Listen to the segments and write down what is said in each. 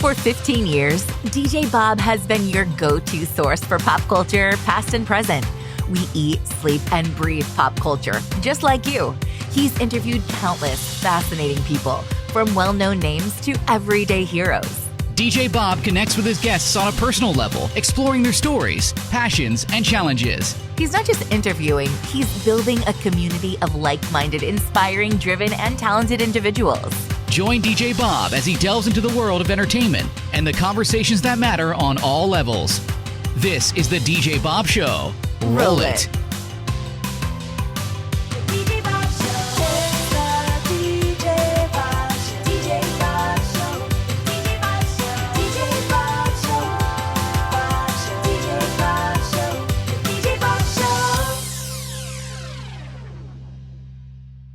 For 15 years, DJ Bob has been your go-to source for pop culture, past and present. We eat, sleep, and breathe pop culture, just like you. He's interviewed countless fascinating people, from well-known names to everyday heroes. DJ Bob connects with his guests on a personal level, exploring their stories, passions, and challenges. He's not just interviewing, he's building a community of like-minded, inspiring, driven, and talented individuals. Join DJ Bob as he delves into the world of entertainment and the conversations that matter on all levels. This is the DJ Bob Show. Roll it.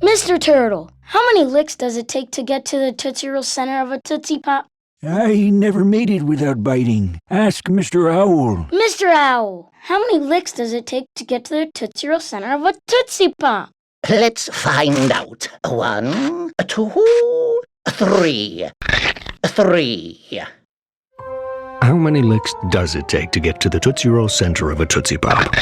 Mr. Turtle, how many licks does it take to get to the Tootsie Roll center of a Tootsie Pop? I never made it without biting. Ask Mr. Owl. Mr. Owl, how many licks does it take to get to the Tootsie Roll center of a Tootsie Pop? Let's find out. 1, 2, 3. 3. How many licks does it take to get to the Tootsie Roll center of a Tootsie Pop?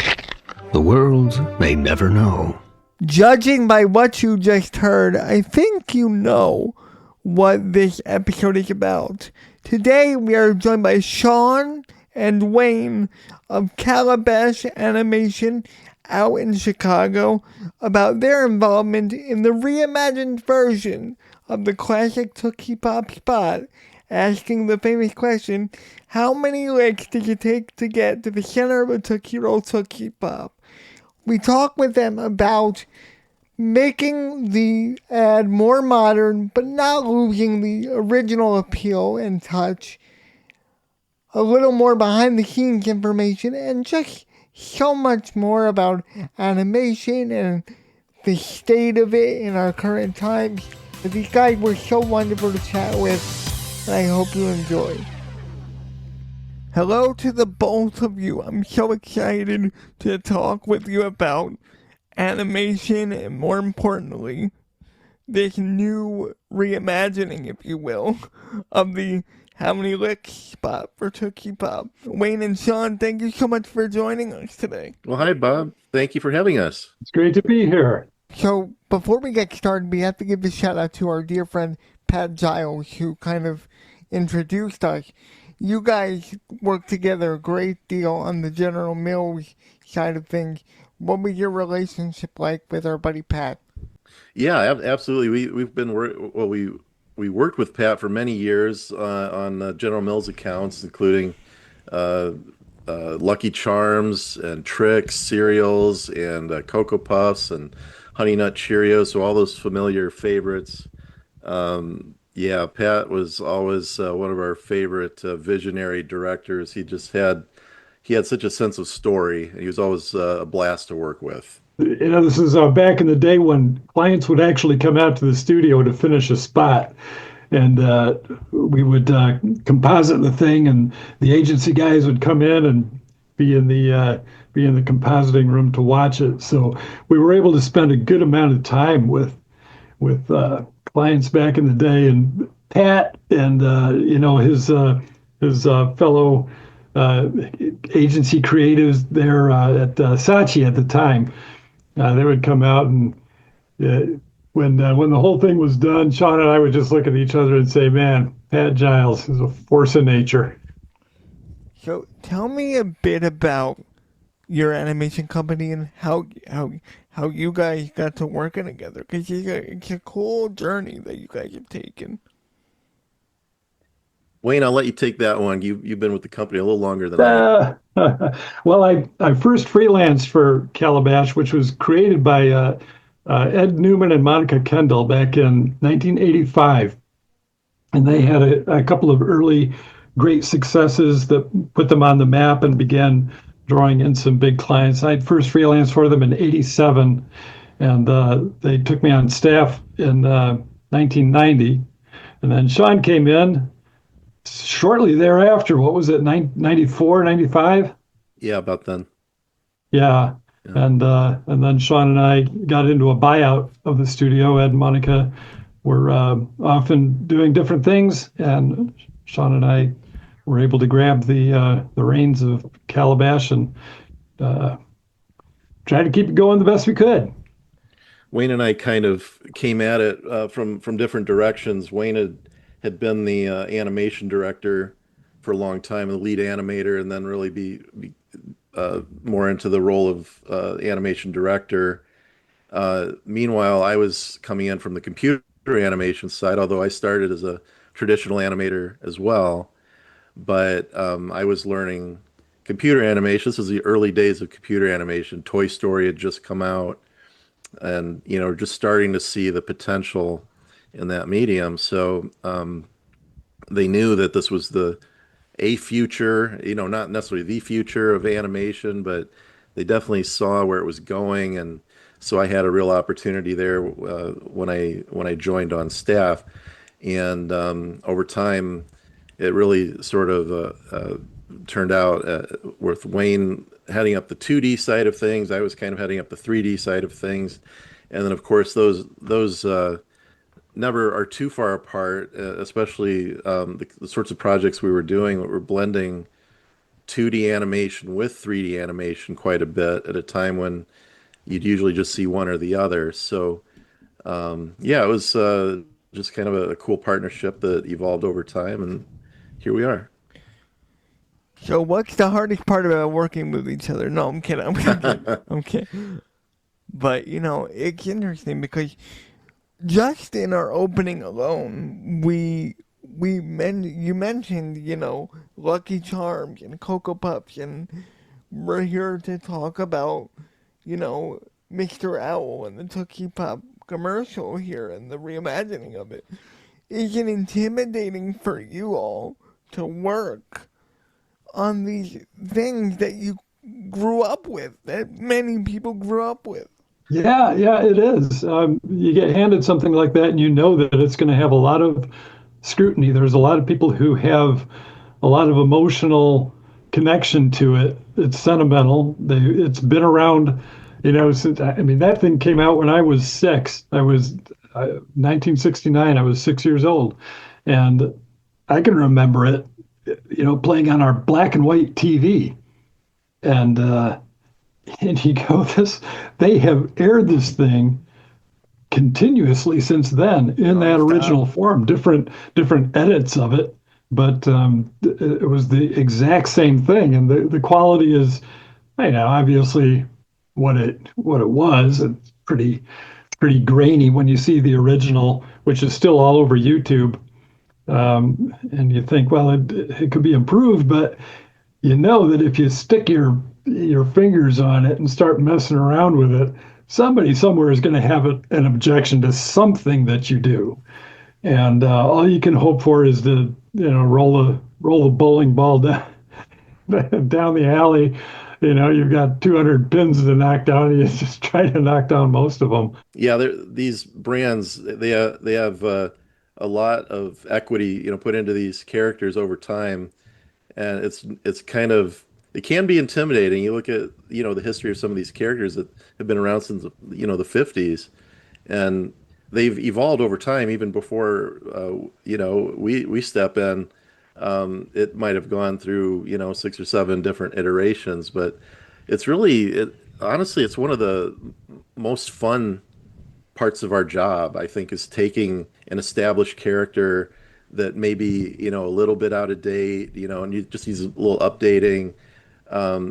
The world may never know. Judging by what you just heard, I think you know what this episode is about. Today we are joined by Sean and Wayne of Calabash Animation out in Chicago about their involvement in the reimagined version of the classic Tootsie Pop spot, asking the famous question, how many licks does it take to get to the center of a Tootsie Roll Tootsie Pop? We talk with them about making the ad more modern, but not losing the original appeal and touch, a little more behind-the-scenes information, and just so much more about animation and the state of it in our current times. These guys were so wonderful to chat with, and I hope you enjoy. Hello to the both of you. I'm so excited to talk with you about animation and, more importantly, this new reimagining, if you will, of the How Many Licks spot for Tootsie Pop. Wayne and Sean, thank you so much for joining us today. Well, hi, Bob. Thank you for having us. It's great to be here. So, before we get started, we have to give a shout out to our dear friend Pat Giles, who kind of introduced us. You guys work together a great deal on the General Mills side of things. What was your relationship like with our buddy Pat? Yeah, absolutely. We've been we worked with Pat for many years on General Mills accounts, including Lucky Charms and Trix cereals and Cocoa Puffs and Honey Nut Cheerios, so all those familiar favorites. Yeah, Pat was always one of our favorite visionary directors. He had such a sense of story, and he was always a blast to work with. You know, this is back in the day when clients would actually come out to the studio to finish a spot, and we would composite the thing, and the agency guys would come in and be in the compositing room to watch it. So we were able to spend a good amount of time with clients back in the day, and Pat and his fellow agency creatives there at Saatchi at the time. They would come out, and when the whole thing was done, Sean and I would just look at each other and say, "Man, Pat Giles is a force of nature." So, tell me a bit about your animation company and how you guys got to working together, because it's a cool journey that you guys have taken. Wayne, I'll let you take that one. You've been with the company a little longer than I have. Well, I first freelanced for Calabash, which was created by Ed Newman and Monica Kendall back in 1985. And they had a couple of early great successes that put them on the map and began drawing in some big clients. I first freelanced for them in 87, and they took me on staff in 1990. And then Sean came in shortly thereafter. What was it, 94, 95? Yeah, about then. Yeah. And then Sean and I got into a buyout of the studio. Ed and Monica were often doing different things, and Sean and I were able to grab the reins of Calabash and try to keep it going the best we could. Wayne and I kind of came at it from different directions. Wayne had been the animation director for a long time, the lead animator, and then really be more into the role of animation director. Meanwhile, I was coming in from the computer animation side, although I started as a traditional animator as well. But I was learning computer animation. This was the early days of computer animation. Toy Story had just come out, and just starting to see the potential in that medium. So they knew that this was a future, not necessarily the future of animation, but they definitely saw where it was going. And so I had a real opportunity there when I joined on staff. And over time, it really sort of turned out with Wayne heading up the 2D side of things. I was kind of heading up the 3D side of things. And then, of course, those never are too far apart, especially the sorts of projects we were doing. We were blending 2D animation with 3D animation quite a bit at a time when you'd usually just see one or the other. So, yeah, it was just kind of a cool partnership that evolved over time, and here we are. So what's the hardest part about working with each other? No, I'm kidding. I'm kidding. I'm kidding. But, it's interesting because just in our opening alone, you mentioned, Lucky Charms and Cocoa Puffs, and we're here to talk about, Mr. Owl and the Tootsie Pop commercial here and the reimagining of it. Is it intimidating for you all to work on these things that you grew up with, that many people grew up with? Yeah, it is. You get handed something like that, and you know that it's going to have a lot of scrutiny. There's a lot of people who have a lot of emotional connection to it. It's sentimental. It's been around, since, that thing came out when I was 6. I was 1969. I was 6 years old, and I can remember it, playing on our black and white TV, and you go, they have aired this thing continuously since then in that original form, different edits of it, but it was the exact same thing, and the quality is, obviously what it was. It's pretty grainy when you see the original, which is still all over YouTube, and you think, well, it could be improved, but you know that if you stick your fingers on it and start messing around with it, somebody somewhere is going to have an objection to something that you do, and all you can hope for is to roll the bowling ball down the alley. You've got 200 pins to knock down, and you just try to knock down most of them. Yeah, these brands, they have a lot of equity put into these characters over time, and it's kind of, it can be intimidating. You look at the history of some of these characters that have been around since the 50s, and they've evolved over time. Even before we step in, it might have gone through 6 or 7 different iterations. But it's honestly, it's one of the most fun parts of our job, I think, is taking an established character that may be a little bit out of date, and you just needs a little updating.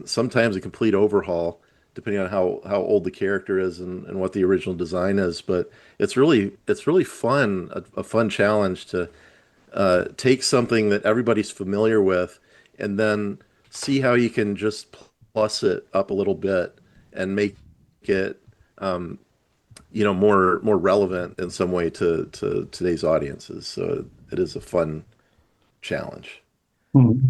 Sometimes a complete overhaul, depending on how old the character is and what the original design is. But it's really fun, a fun challenge to take something that everybody's familiar with, and then see how you can just plus it up a little bit and make it more relevant in some way to today's audiences. So it is a fun challenge. Mm-hmm.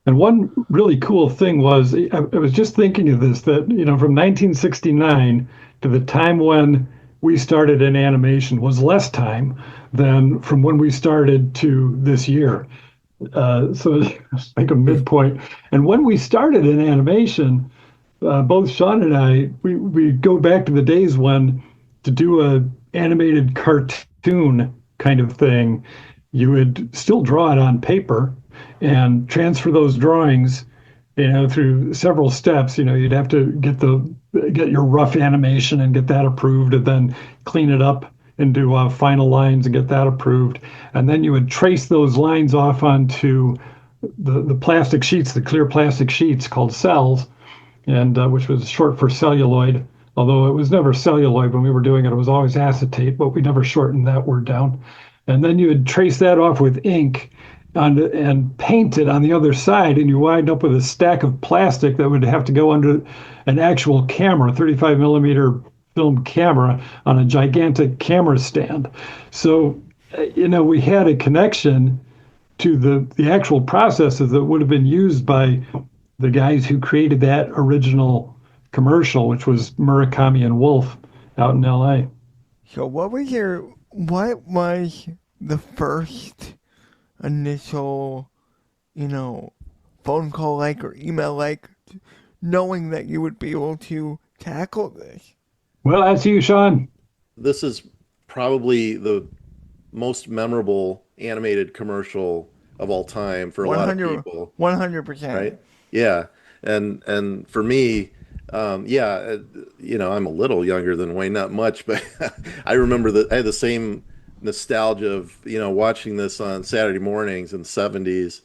And one really cool thing was, I was just thinking of this, that, from 1969 to the time when we started in animation was less time than from when we started to this year. So it's like a midpoint. And when we started in animation, both Sean and I, we go back to the days when, to do a animated cartoon kind of thing, you would still draw it on paper, and transfer those drawings, through several steps. You'd have to get your rough animation and get that approved, and then clean it up and do final lines and get that approved. And then you would trace those lines off onto the plastic sheets, the clear plastic sheets called cells, and which was short for celluloid. Although it was never celluloid when we were doing it, it was always acetate, but we never shortened that word down. And then you would trace that off with ink and paint it on the other side, and you wind up with a stack of plastic that would have to go under an actual camera, 35 millimeter film camera on a gigantic camera stand. So, we had a connection to the actual processes that would have been used by the guys who created that original commercial, which was Murakami and Wolf out in LA. So what was the first initial, phone call like or email like, knowing that you would be able to tackle this? Well, that's you, Sean. This is probably the most memorable animated commercial of all time for a lot of people. 100%. Right? Yeah. And for me, I'm a little younger than Wayne, not much, but I remember I had the same nostalgia of, watching this on Saturday mornings in the 70s,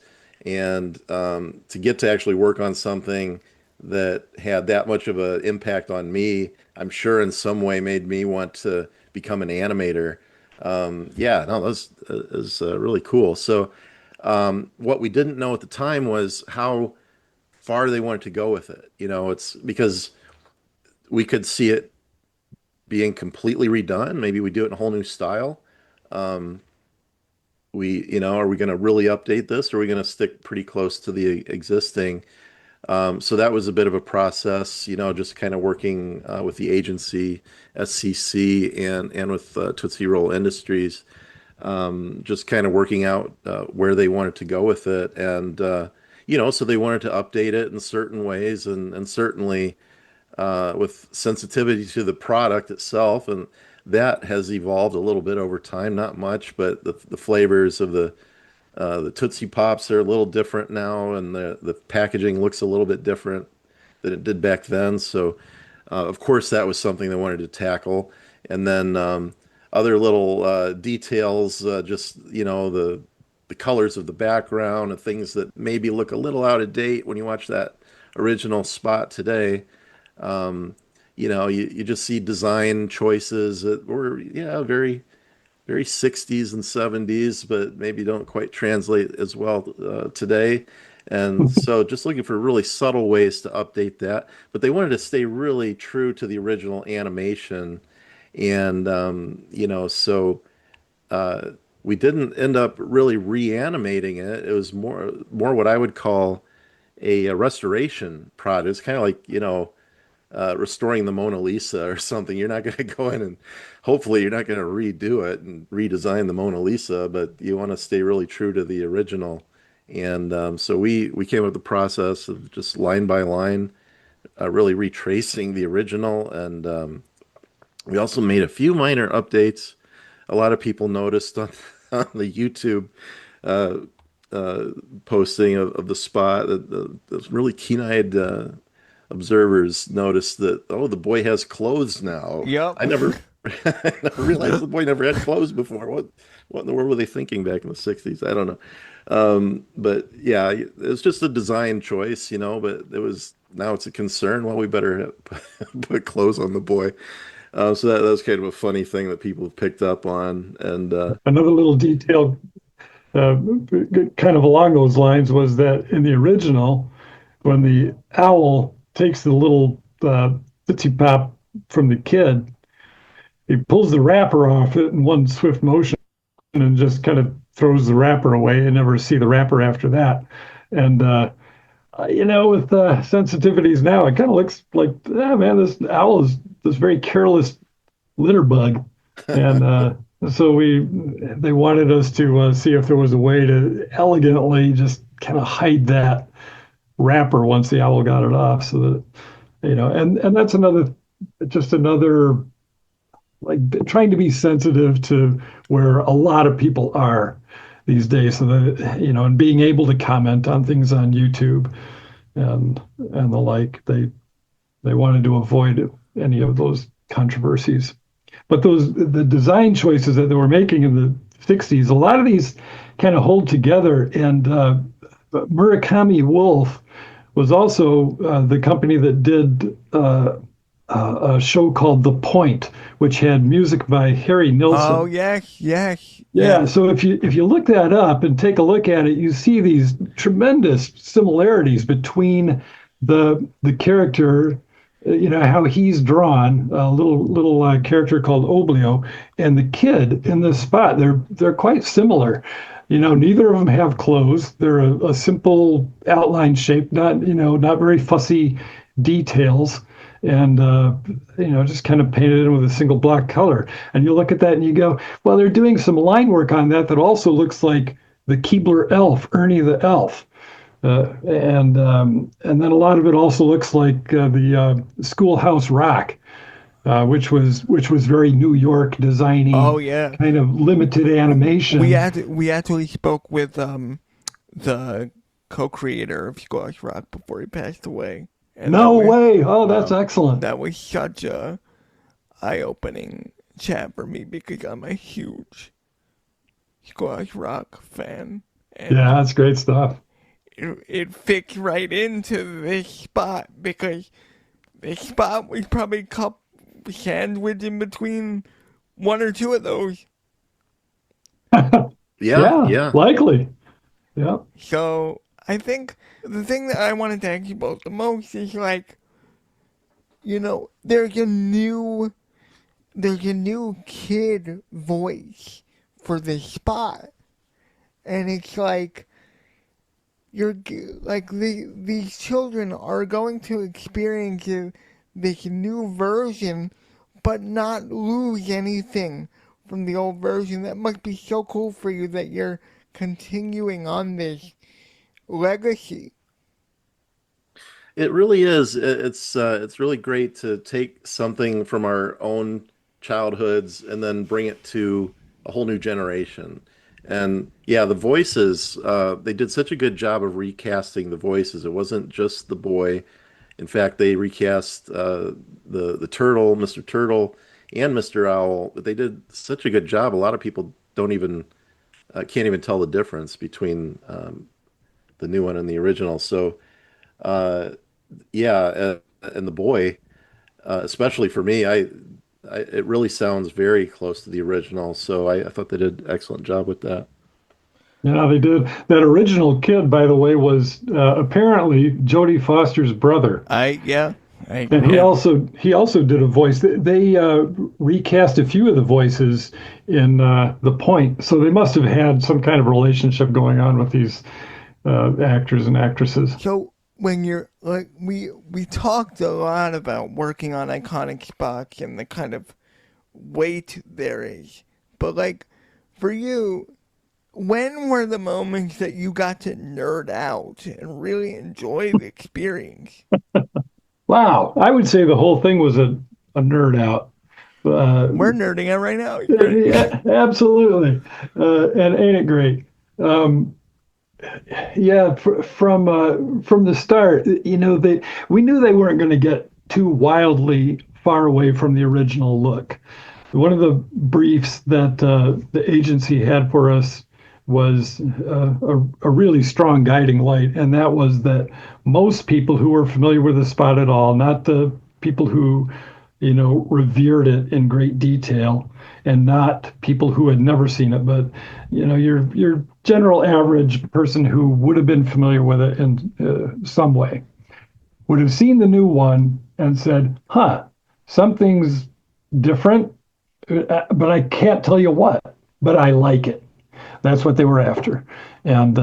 and to get to actually work on something that had that much of an impact on me, I'm sure in some way made me want to become an animator. That was really cool. So what we didn't know at the time was how far they wanted to go with it. It's because we could see it being completely redone. Maybe we do it in a whole new style. Are we going to really update this, or are we going to stick pretty close to the existing? So that was a bit of a process, just kind of working with the agency, SCC, and with Tootsie Roll Industries, just kind of working out where they wanted to go with it. And, so they wanted to update it in certain ways, and certainly with sensitivity to the product itself. And that has evolved a little bit over time, not much, but the flavors of the Tootsie Pops are a little different now, and the packaging looks a little bit different than it did back then. So, of course, that was something they wanted to tackle. And then other little details, just, the colors of the background and things that maybe look a little out of date when you watch that original spot today. You just see design choices that were, very, very 60s and 70s, but maybe don't quite translate as well today. And so just looking for really subtle ways to update that. But they wanted to stay really true to the original animation. And, so we didn't end up really reanimating it. It was more what I would call a restoration project. It's kind of like, restoring the Mona Lisa or something. You're not going to go in and hopefully you're not going to redo it and redesign the Mona Lisa, but you want to stay really true to the original. And so we came up with the process of just line by line, really retracing the original. And we also made a few minor updates. A lot of people noticed on the YouTube posting of the spot that the really keen-eyed observers noticed that, the boy has clothes now. Yep. I never realized the boy never had clothes before. What in the world were they thinking back in the 60s? I don't know. But yeah, it was just a design choice, but now it's a concern. Well, we better put clothes on the boy. So that was kind of a funny thing that people have picked up on. And another little detail kind of along those lines was that in the original, when the owl takes the little Tootsie Pop from the kid, he pulls the wrapper off it in one swift motion and just kind of throws the wrapper away and never see the wrapper after that. And, with sensitivities now, it kind of looks like, this owl is this very careless litter bug. And so they wanted us to see if there was a way to elegantly just kind of hide that wrapper once the owl got it off, so that and that's another like trying to be sensitive to where a lot of people are. these days. So that, and being able to comment on things on YouTube and the like, they wanted to avoid any of those controversies. But the design choices that they were making in the 60s, a lot of these kind of hold together. And Murakami Wolf was also the company that did a show called The Point, which had music by Harry Nilsson. Oh, yes. Yeah, so if you look that up and take a look at it, you see these tremendous similarities between the character, how he's drawn, a little character called Oblio, and the kid in this spot. They're quite similar. Neither of them have clothes. They're a simple outline shape, not very fussy details, and just kind of painted in with a single block color. And you look at that and you go, well, they're doing some line work on that also looks like the Keebler elf, Ernie the elf. And then a lot of it also looks like the Schoolhouse Rock, which was very New York designy. Oh yeah, kind of limited animation. We actually spoke with the co-creator of Schoolhouse Rock before he passed away. And no way! Oh, that's excellent. That was such a eye-opening chat for me because I'm a huge Schoolhouse Rock fan. And yeah, that's great stuff. It fits right into this spot because this spot was probably sandwiched in between one or two of those. Yeah. Likely. Yeah. So I think the thing that I wanted to ask you about the most is there's a new kid voice for this spot, and it's like these children are going to experience this new version, but not lose anything from the old version. That must be so cool for you that you're continuing on this legacy. It really is. It's really great to take something from our own childhoods and then bring it to a whole new generation. And yeah, the voices, they did such a good job of recasting the voices. It wasn't just the boy. In fact, they recast the turtle, Mr. Turtle, and Mr. Owl. They did such a good job. A lot of people can't even tell the difference between the new one and the original. So and the boy, especially for me, it really sounds very close to the original. So I thought they did an excellent job with that. Yeah, they did. That original kid, by the way, was apparently Jodie Foster's brother. And he also did a voice. They recast a few of the voices in The Point, so they must have had some kind of relationship going on with these actors and actresses. So when you're we talked a lot about working on iconic spots and the kind of weight there is, but for you, when were the moments that you got to nerd out and really enjoy the experience? Wow, I would say the whole thing was a nerd out. We're nerding out right now. Yeah, absolutely, and ain't it great? From the start, we knew they weren't going to get too wildly far away from the original look. One of the briefs that the agency had for us was a really strong guiding light, and that was that most people who were familiar with the spot at all, not the people who revered it in great detail, and not people who had never seen it, but your general average person who would have been familiar with it in some way would have seen the new one and said, something's different, but I can't tell you what, but I like it. That's what they were after. And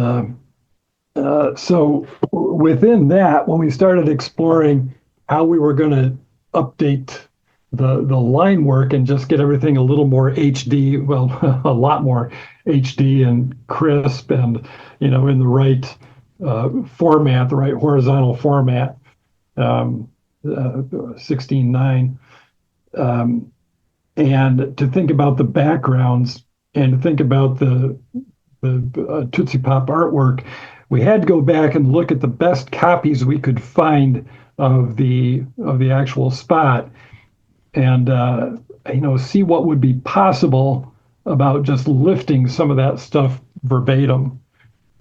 so within that, when we started exploring how we were going to update the line work and just get everything a little more HD, well, a lot more HD and crisp and, in the right format, the right horizontal format, 16:9, and to think about the backgrounds and to think about the the Tootsie Pop artwork, we had to go back and look at the best copies we could find of the actual spot, and see what would be possible about just lifting some of that stuff verbatim.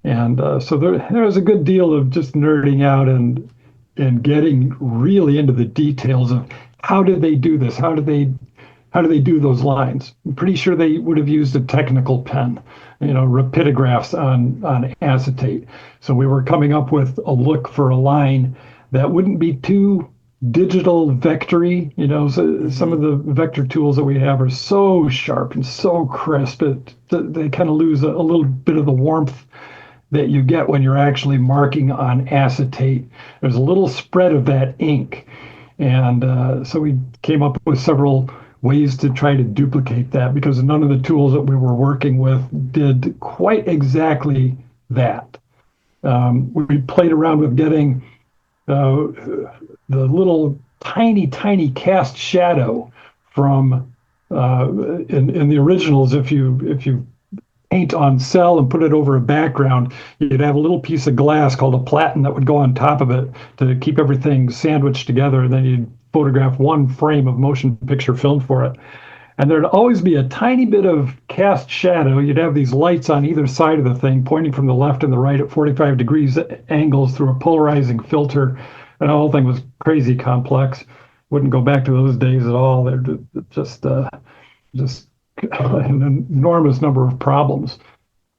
And so there was a good deal of just nerding out and getting really into the details of how did they do this? How do they do those lines? I'm pretty sure they would have used a technical pen, rapidographs on acetate. So we were coming up with a look for a line that wouldn't be too digital vectory. So some of the vector tools that we have are so sharp and so crisp, they kind of lose a little bit of the warmth that you get when you're actually marking on acetate. There's a little spread of that ink. And so we came up with several ways to try to duplicate that, because none of the tools that we were working with did quite exactly that. We played around with getting the little tiny cast shadow from in the originals. If you paint on cell and put it over a background, you'd have a little piece of glass called a platen that would go on top of it to keep everything sandwiched together, and then you'd photograph one frame of motion picture film for it. And there'd always be a tiny bit of cast shadow. You'd have these lights on either side of the thing, pointing from the left and the right at 45 degrees angles through a polarizing filter. And the whole thing was crazy complex. Wouldn't go back to those days at all. They're just an enormous number of problems.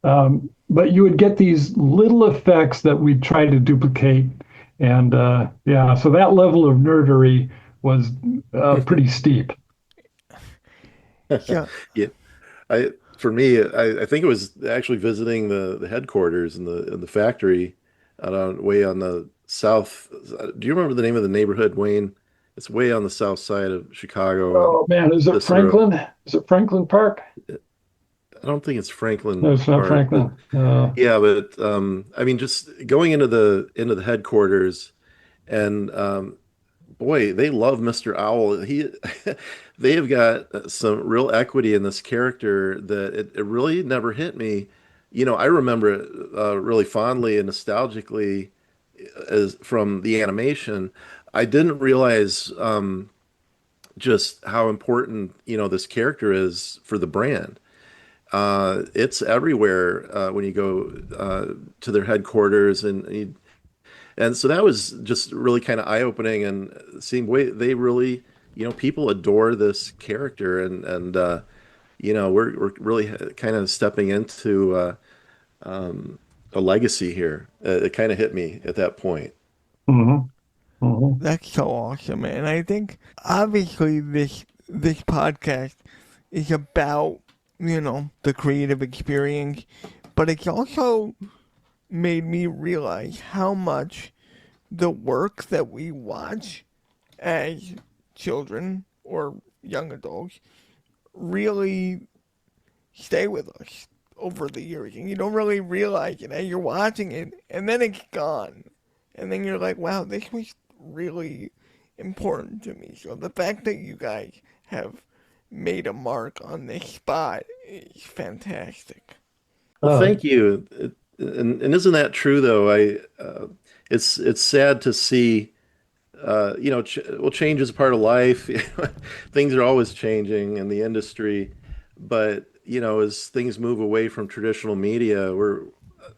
But you would get these little effects that we'd try to duplicate. And so that level of nerdery was pretty steep. Yeah. Yeah. For me, I think it was actually visiting the headquarters in the factory way on the south. Do you remember the name of the neighborhood, Wayne? It's way on the south side of Chicago. Oh man, is it Franklin? Is it Franklin Park? I don't think it's Franklin. No, it's not Park, Franklin. yeah, but I mean, just going into the headquarters, and boy, they love Mr. Owl. They have got some real equity in this character that it really never hit me. I remember it really fondly and nostalgically as from the animation. I didn't realize just how important this character is for the brand. It's everywhere when you go to their headquarters, and so that was just really kind of eye-opening, and seeing way they really, people adore this character, and we're really kind of stepping into a legacy here. It kind of hit me at that point. Mm-hmm. Mm-hmm. That's so awesome, man. I think obviously this podcast is about, the creative experience, but it's also made me realize how much the work that we watch as children or young adults really stay with us over the years. And you don't really realize it as you're watching it, and then it's gone. And then you're like, wow, this was really important to me. So the fact that you guys have made a mark on this spot is fantastic. Well, thank you. And isn't that true though? It's sad to see, change is part of life. Things are always changing in the industry, but as things move away from traditional media,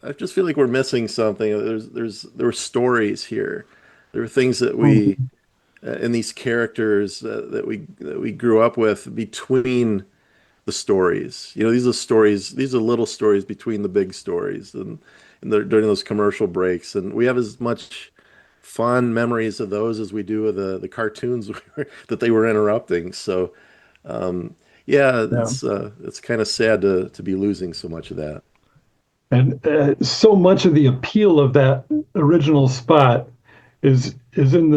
I just feel like we're missing something. There were stories here. There were things that we in these characters that we grew up with between the stories. These are stories. These are little stories between the big stories, and during those commercial breaks. And we have as much fond memories of those as we do of the cartoons that they were interrupting. So, it's kind of sad to be losing so much of that. And so much of the appeal of that original spot is in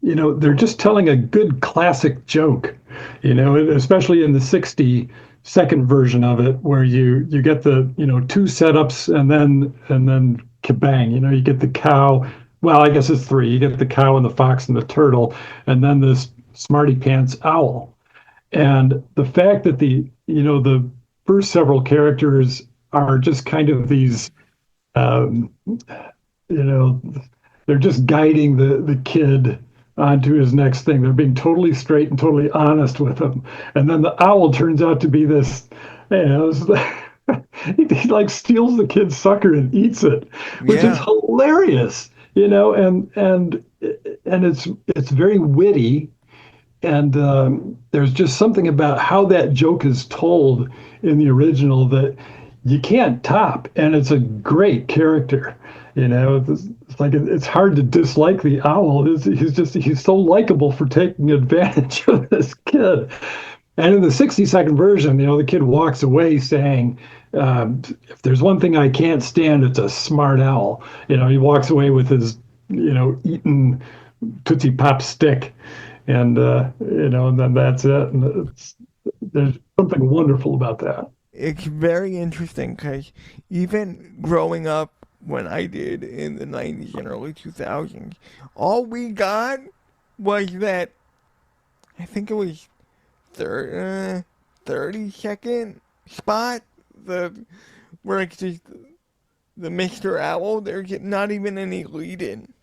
they're just telling a good classic joke, especially in the 60-second version of it, where you get the two setups and then kabang, you get the cow. Well, I guess it's three. You get the cow and the fox and the turtle, and then this smarty pants owl. And the fact that the first several characters are just kind of these, um, you know, they're just guiding the kid onto his next thing. They're being totally straight and totally honest with him. And then the owl turns out to be this, you know, he like steals the kid's sucker and eats it, which is Yeah. hilarious, you know, and it's very witty. And there's just something about how that joke is told in the original that you can't top. And it's a great character. You know, it's like it's hard to dislike the owl. He's so likable for taking advantage of this kid. And in the 60-second version, you know, the kid walks away saying, if there's one thing I can't stand, it's a smart owl. You know, he walks away with his, you know, eaten Tootsie Pop stick. And, you know, and then that's it. And there's something wonderful about that. It's very interesting because even growing up when I did in the 90s and early 2000s, all we got was that, I think it was 30-second spot, where it's just the Mr. Owl. There's not even any lead in.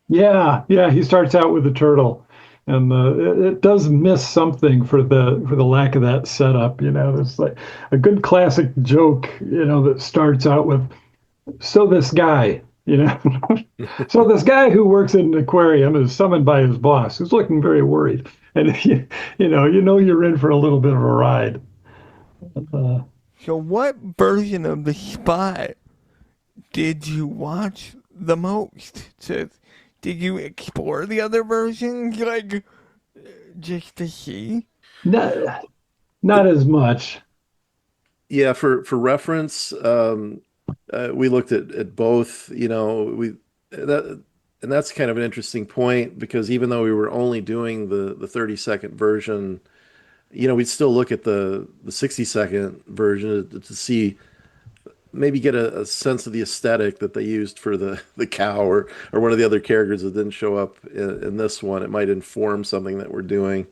Yeah, yeah. He starts out with the turtle, and it does miss something for the lack of that setup. You know, it's like a good classic joke. You know, that starts out with, "So this guy." You know, so this guy who works in an aquarium is summoned by his boss, who's looking very worried, and you know you're in for a little bit of a ride. Uh, So, what version of the spot did you watch the most? Did you explore the other versions, like, just to see? not as much. Yeah, for reference, we looked at both. You know, that and that's kind of an interesting point because even though we were only doing the 30-second version, you know, we'd still look at the 60-second version to see maybe get a sense of the aesthetic that they used for the cow or one of the other characters that didn't show up in this one. It might inform something that we're doing.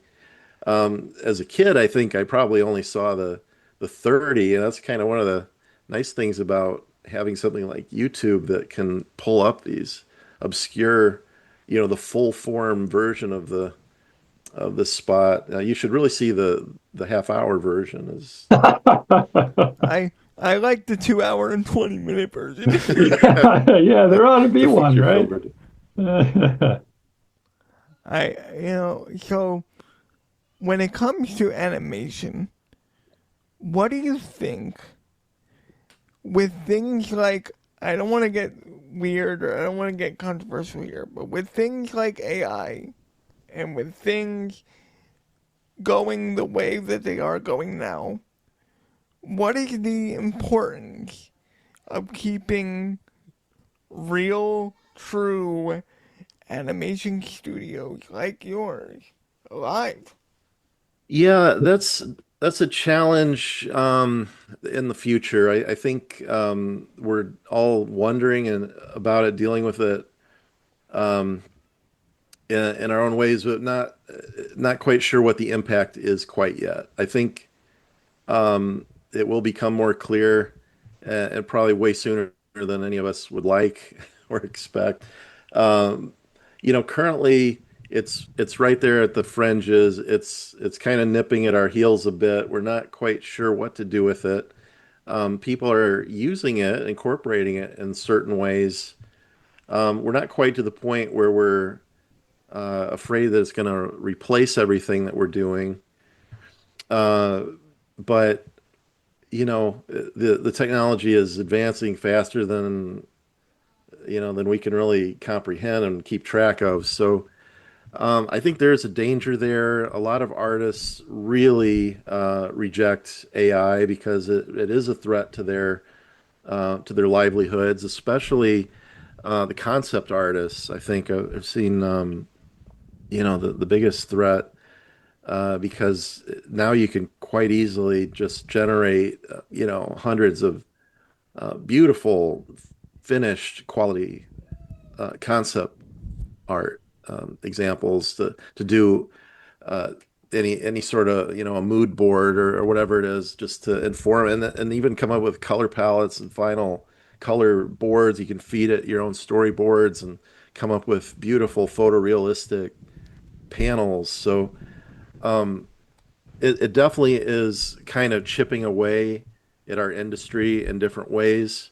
As a kid, I think I probably only saw the 30, and that's kind of one of the nice things about having something like YouTube that can pull up these obscure, you know, the full form version of the spot. You should really see the half-hour version. Is I like the 2 hour and 20-minute version. Yeah, there ought to be the one, feature right? film So when it comes to animation, what do you think with things like, I don't want to get weird or I don't want to get controversial here, but with things like AI and with things going the way that they are going now, what is the importance of keeping real, true animation studios like yours alive? Yeah, that's a challenge in the future. I think we're all wondering about it, dealing with it um, in our own ways, but not quite sure what the impact is quite yet. I think it will become more clear and probably way sooner than any of us would like or expect. Um, you know, currently it's right there at the fringes. It's kind of nipping at our heels a bit. We're not quite sure what to do with it. People are using it, incorporating it in certain ways. We're not quite to the point where we're afraid that it's going to replace everything that we're doing. Uh, but you know, the technology is advancing faster than than we can really comprehend and keep track of. So I think there's a danger there. A lot of artists really reject AI because it is a threat to their livelihoods, especially the concept artists. I think I've seen the biggest threat because now you can quite easily just generate hundreds of beautiful finished quality concept art examples to do uh, any sort of, a mood board or whatever it is, just to inform and even come up with color palettes and final color boards. You can feed it your own storyboards and come up with beautiful photorealistic panels. So it definitely is kind of chipping away at our industry in different ways.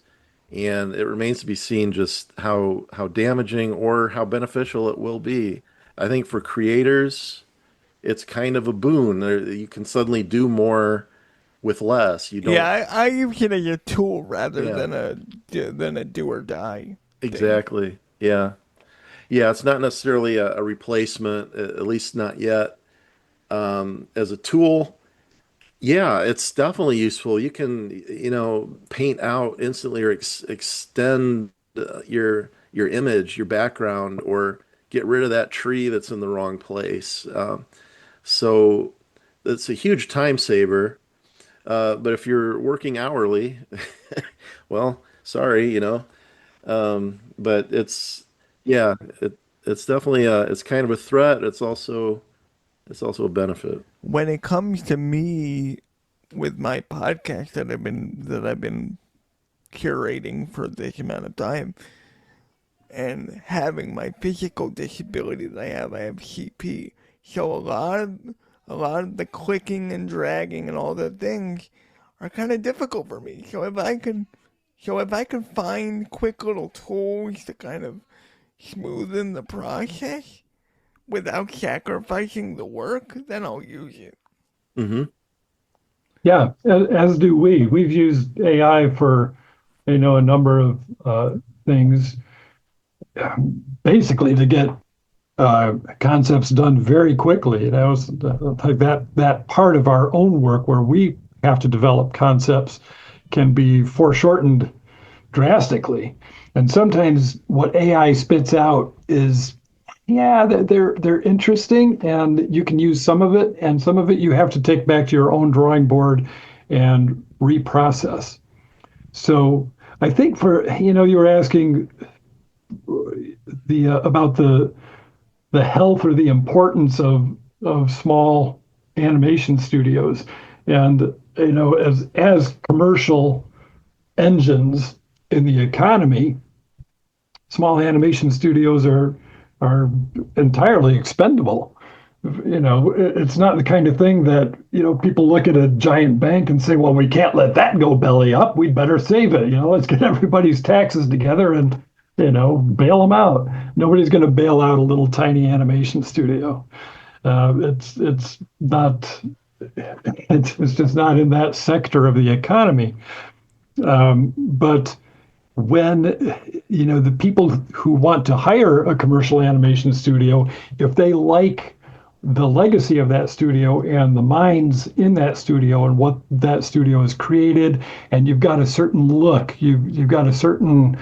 And it remains to be seen just how damaging or how beneficial it will be. I think for creators, it's kind of a boon. You can suddenly do more with less. You don't. Yeah, I use it as a tool rather Yeah. than a do or die. Exactly. Yeah. Yeah, it's not necessarily a replacement, at least not yet. As a tool, yeah, it's definitely useful. You can, paint out instantly or extend your image, your background, or get rid of that tree that's in the wrong place. So it's a huge time saver. But if you're working hourly, well, sorry, but yeah, it's definitely it's kind of a threat. It's also a benefit. When it comes to me with my podcast that I've been curating for this amount of time and having my physical disability that I have CP. So a lot of the clicking and dragging and all the things are kind of difficult for me. So if I can find quick little tools to kind of smoothen the process without sacrificing the work, then I'll use it. Hmm. Yeah, as do we. We've used AI for, a number of things, basically to get concepts done very quickly. It's like that part of our own work where we have to develop concepts can be foreshortened drastically. And sometimes what AI spits out is, yeah, they're interesting, and you can use some of it, and some of it you have to take back to your own drawing board and reprocess. So I think you were asking about the health or the importance of small animation studios, and as commercial engines in the economy, small animation studios are entirely expendable. It's not the kind of thing that, people look at a giant bank and say, well, we can't let that go belly up. We'd better save it. Let's get everybody's taxes together and, bail them out. Nobody's going to bail out a little tiny animation studio. It's just not in that sector of the economy. But when the people who want to hire a commercial animation studio, if they like the legacy of that studio and the minds in that studio and what that studio has created, and you've got a certain look, you've got a certain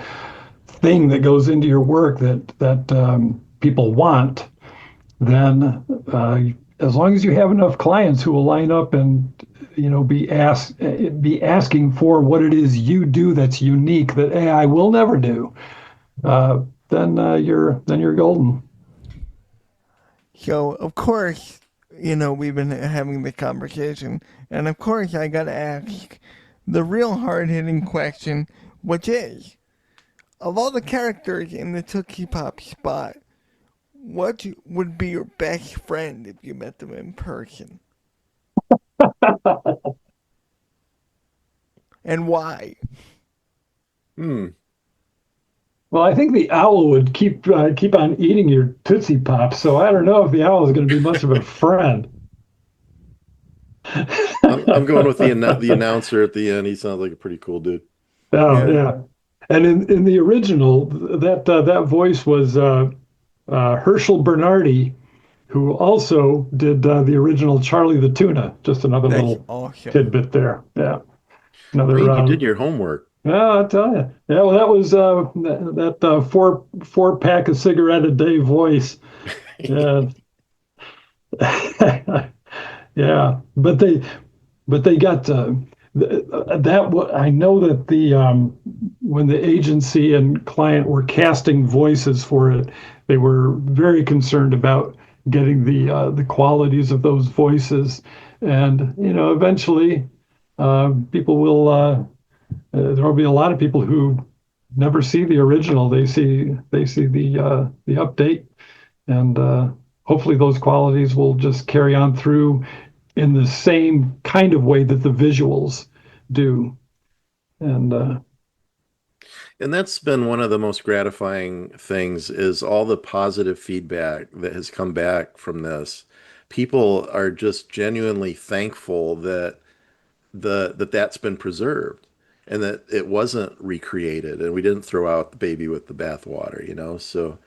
thing that goes into your work that people want, then as long as you have enough clients who will line up and be asking for what it is you do that's unique that AI will never do, then you're golden. So of course, we've been having the conversation, and of course I gotta ask the real hard-hitting question, which is, of all the characters in the Tootsie Pop spot, what would be your best friend if you met them in person? And why? Well, I think the owl would keep on eating your Tootsie Pops, so I don't know if the owl is going to be much of a friend. I'm going with the announcer at the end. He sounds like a pretty cool dude. Oh, yeah. And in the original, that voice was Herschel Bernardi, who also did the original Charlie the Tuna. Just another little tidbit there. Yeah. Another. You did your homework. Yeah, I tell you. Yeah, well, that was that four pack of cigarette a day voice. Yeah. Yeah, but they got that. I know that when the agency and client were casting voices for it, they were very concerned about getting the qualities of those voices, and eventually people will. There will be a lot of people who never see the original. They see the update, and hopefully those qualities will just carry on through in the same kind of way that the visuals do. And that's been one of the most gratifying things, is all the positive feedback that has come back from this. People are just genuinely thankful that that's been preserved and that it wasn't recreated and we didn't throw out the baby with the bathwater. So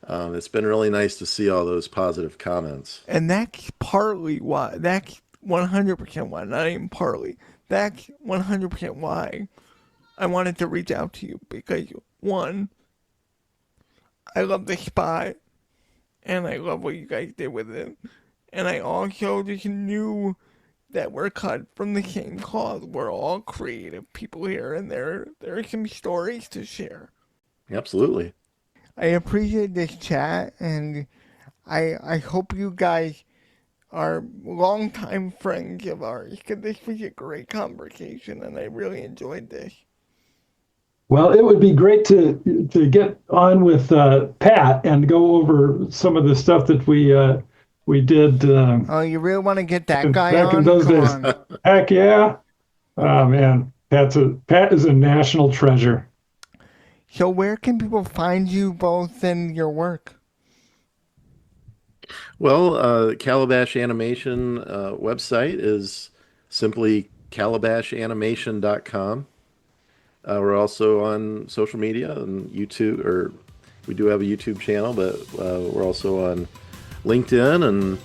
it's been really nice to see all those positive comments. And that's partly why, that's 100% why, not even partly, that's 100% why I wanted to reach out to you, because one, I love the spot and I love what you guys did with it. And I also just knew that we're cut from the same cloth. We're all creative people here, and there are some stories to share. Absolutely. I appreciate this chat, and I hope you guys are longtime friends of ours, because this was a great conversation, and I really enjoyed this. Well, it would be great to get on with Pat and go over some of the stuff that we did. Oh, you really want to get that guy back on? in those Come days. on. Heck yeah! Oh man, Pat is a national treasure. So where can people find you both in your work? Well, Calabash Animation website is simply calabashanimation.com. We're also on social media and YouTube, or we do have a YouTube channel, but we're also on LinkedIn and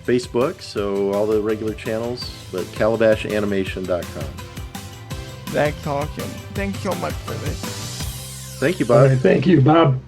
Facebook, so all the regular channels, but calabashanimation.com. That's awesome. Thanks so much for this. Thank you, Bob. All right, thank you, Bob.